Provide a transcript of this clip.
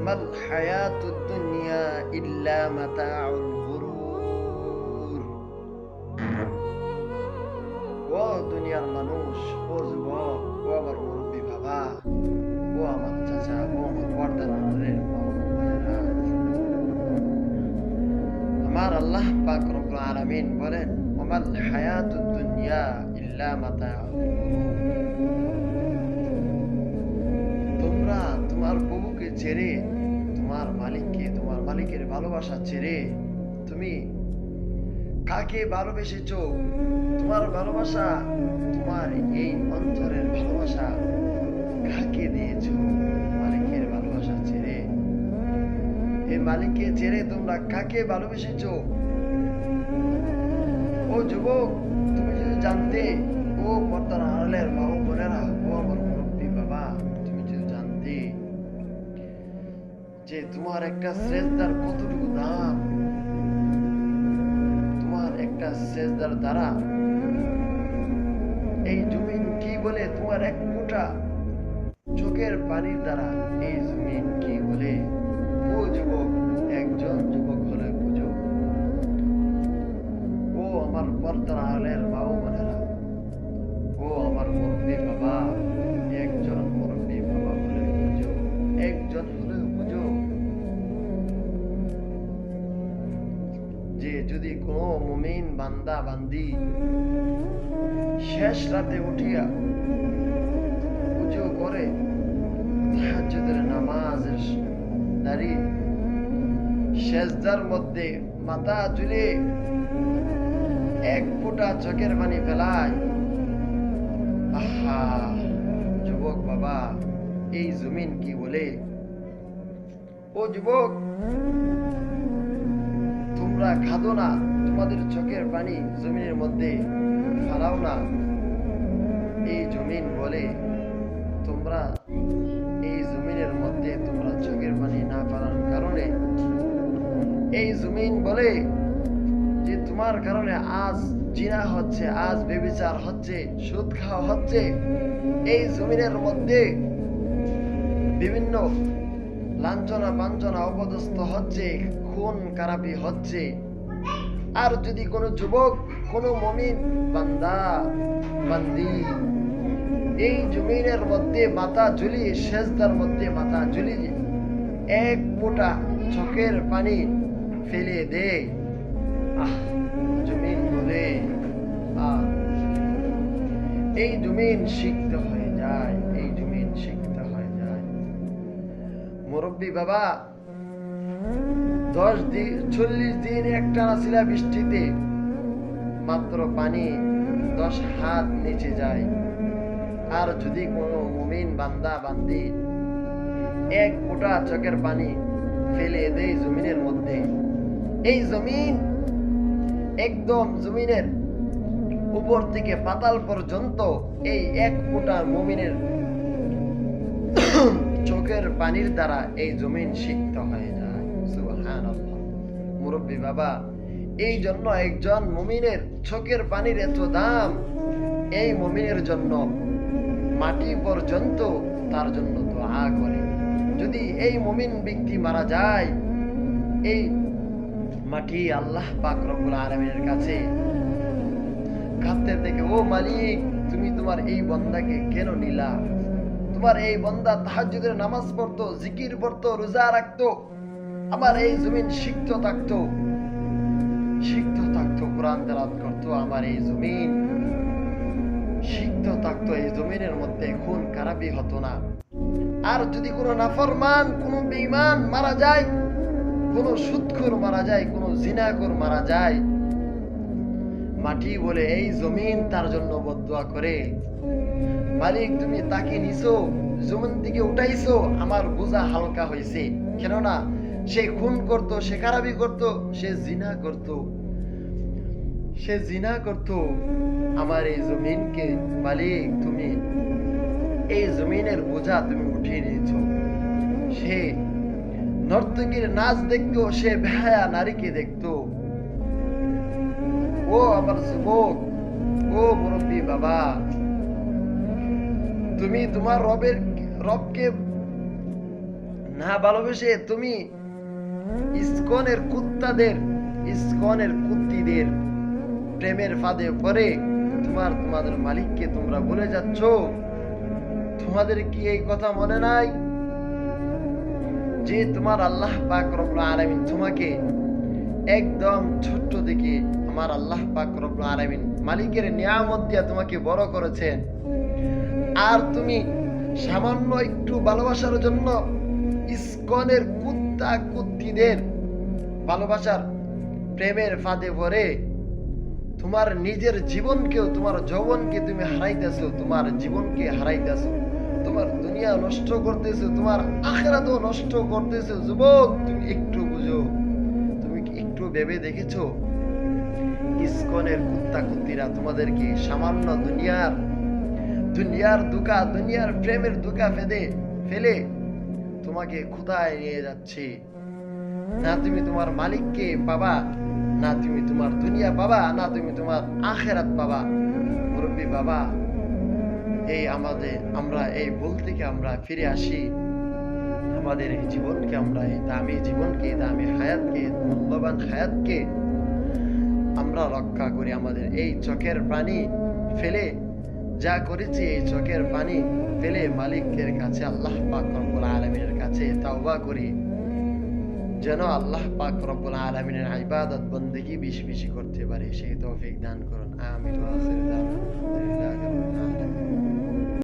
ওমাল হায়াতুদ দুনিয়া ইল্লা মাতাউল গুরুর। ও দুনিয়ার মানুষ, ও যুবক, ও আমার মুরব্বী বাবা, ও আমার চাচা, ও আমার পর্দার আড়ালের মা ও বোনেরা, আমার আল্লাহ পাক রব্বুল আলামিন বলেন, ওমাল হায়াতুদ দুনিয়া ইল্লা মাতাউল গুরুর। তোমরা তোমার প্রভুকে ছেড়ে, তোমার মালিককে, তোমার মালিকের ভালোবাসা ছেড়ে তুমি কাকে ভালোবেসেছো? তোমার ভালোবাসা, তোমার এই অন্তরের ভালোবাসা কাকে দিয়েছো? মালিকের ভালোবাসা ছেড়ে, এই মালিককে ছেড়ে তোমরা কাকে ভালোবেসেছো? ও যুবক, তুমি যদি জানতে, ও পর্দার আড়ালের মা ও বোনেরা, ও আমার মুরব্বী বাবা, তুমি যদি জানতে যে তোমার একটা সেজদার কতটুকু দাম, তোমার একটা সেজদার দ্বারা এই জমিন কি বলে, তোমার এক ফোঁটা চোখের পানির দ্বারা এই জমিন কি বলে। ও যুবক, একজন যুবক হলে বুঝো। ও আমার পর্দার আড়ালের মা ও বোনেরা, ও আমার মুরব্বী বাবা, একজন মুরব্বী বাবা হলে বুঝো, একজন হলে বুঝো যে যদি কোনো মুমিন বান্দা বান্দি শেষ রাতে উঠিয়া উজু করে তাহাজ্জুদের নামাজের দাঁড়িয়ে সেজদার মধ্যে মাথা ঝুলে এক ফোঁটা চোখের পানি ফেলায়, আহা যুবক বাবা, এই জমিন কি বলে। ও যুবক, তোমরা খাদো না, তোমাদের চোখের পানি জমিনের মধ্যে ফেলাও না। এই জমিন বলে, তোমরা এই জমিনের মধ্যে তোমরা চোখের পানি না ফেলার কারণে এই জমিন বলে যে তোমার কারণে আজ জিনা হচ্ছে, আজ ব্যভিচার হচ্ছে, সুদ খাওয়া হচ্ছে। এই জমিনের মধ্যে বিভিন্ন লাঞ্ছনা বাঞ্ছনা অপদস্থ হচ্ছে, খুন খারাপি হচ্ছে। আর যদি কোনো যুবক, কোনো মুমিন বান্দা বান্দি এই জমিনের মধ্যে মাথা ঝুলিয়ে, সেজদার মধ্যে মাথা ঝুলিয়ে এক ফোঁটা চোখের পানি ফেলে দে, আহ জমিন বলে, এই জমিন সিক্ত হয়ে যায়, এই জমিন সিক্ত হয়ে যায়। মুরব্বী বাবা, 10 দিন 40 দিন একটানা শিলা বৃষ্টিতে মাত্র পানি 10 হাত নিচে যায়। আর যদি কোনো মুমিন বান্দা বান্দি এক ফোঁটা চোখের পানি ফেলে দেয় জমিনের মধ্যে, এই জমিন একদম জমিনের উপর থেকে পাতাল পর্যন্ত এই এক ফোঁটা মুমিনের চোখের পানির দ্বারা এই জমিন সিক্ত হয়ে যায়। সুবহানাল্লাহ। মুরব্বী বাবা, এই জন্য একজন মুমিনের চোখের পানির এত দাম, এই মুমিনের জন্য মাটি পর্যন্ত তার জন্য দোয়া করে। যদি এই মুমিন ব্যক্তি মারা যায়, এই মাটি আল্লাহ পাক রব্বুল আলামিনের কাছে কাঁদতে থেকে, ও মালিক, তুমি তোমার এই বান্দাকে কেন নিলা? তোমার এই বান্দা তাহাজ্জুদের নামাজ পড়তো, জিকির পড়তো, রোজা রাখতো, আমার এই জমিন সিক্ত থাকতো, কোরআন তেলাওয়াত করতো, আমার এই জমিন সিক্ত থাকতো, এই জমিনের মধ্যে খুন খারাপি হতো না। আর যদি কোনো নাফরমান, কোনো বেঈমান মারা যায়, কোনো সুদখোর মারা যায়, কোনো জিনাখোর মারা যায়, মাটি বলে এই জমিন তার জন্য বদদুয়া করে, মালিক তুমি তাকে নিছো, জমিন থেকে উঠাইছো, আমার বোঝা হালকা হয়েছে। কেননা সে খুন করত, সে খারাপি করত, সে জিনা করত, আমার এই জমিনকে মালিক তুমি এই জমিনের বোঝা তুমি উঠিয়ে নিয়েছো। সে নর্তকীর নাচ দেখতো, সে বেহায়া নারীকে দেখতো। ও আমার যুবক, ও মুরব্বী বাবা, তুমি তোমার রবকে না ভালোবেসে তুমি ইসকনের কুত্তাদের, ইসকনের কুত্তিদের প্রেমের ফাঁদে পড়ে তোমাদের মালিককে তোমরা ভুলে যাচ্ছ। তোমাদের কি এই কথা মনে নাই যে তোমার আল্লাহ পাক রব্বুল আলামিন তোমাকে একদম ছোট্ট থেকে আমার আল্লাহ পাক রব্বুল আলামিন মালিকের নিয়ামত দিয়া তোমাকে বড় করেছেন, আর তুমি সামান্য একটু ভালোবাসার জন্য ইসকনের কুত্তা কুত্তিদের ভালোবাসার প্রেমের ফাঁদে পড়ে তোমার নিজের জীবনকেও, তোমার যৌবনকে তুমি হারাইতেছো, তোমার জীবনকে হারাইতেছো, তোমার দুনিয়া নষ্ট করতেছো, তোমার আখিরাতও নষ্ট করতেছো। যুবক, তুমি একটু বুঝো, তুমি কি একটু ভেবে দেখেছো ইসকনের কুত্তা কুত্তিরা তোমাদেরকে সামান্য দুনিয়ার দুকা, দুনিয়ার প্রেমের দুকা ফেলে তোমাকে কোথায় নিয়ে যাচ্ছে? না তুমি তোমার মালিককে পাবা, না তুমি তোমার দুনিয়া পাবা, না তুমি তোমার আখিরাত পাবা। মুরব্বী বাবা, আমরা এই ভুল থেকে আমরা ফিরে আসি। আমাদের এই জীবনকে, আমরা এই দামি জীবনকে, দামি হায়াতকে, মূল্যবান হায়াতকে আমরা রক্ষা করি। আমাদের এই চোখের পানি ফেলে যা করেছি, এই চোখের পানি ফেলে মালিকের কাছে, আল্লাহ পাক রব্বুল আলামিনের কাছে তাওবা করি, যেন আল্লাহ পাক রব্বুল আলামিনের ইবাদত বন্দেগী বেশি বেশি করতে পারি। সেই তৌফিক দান করুন। আমিন ওয়া আখির দাওয়ানা আলহামদুলিল্লাহি রাব্বিল আলামিন।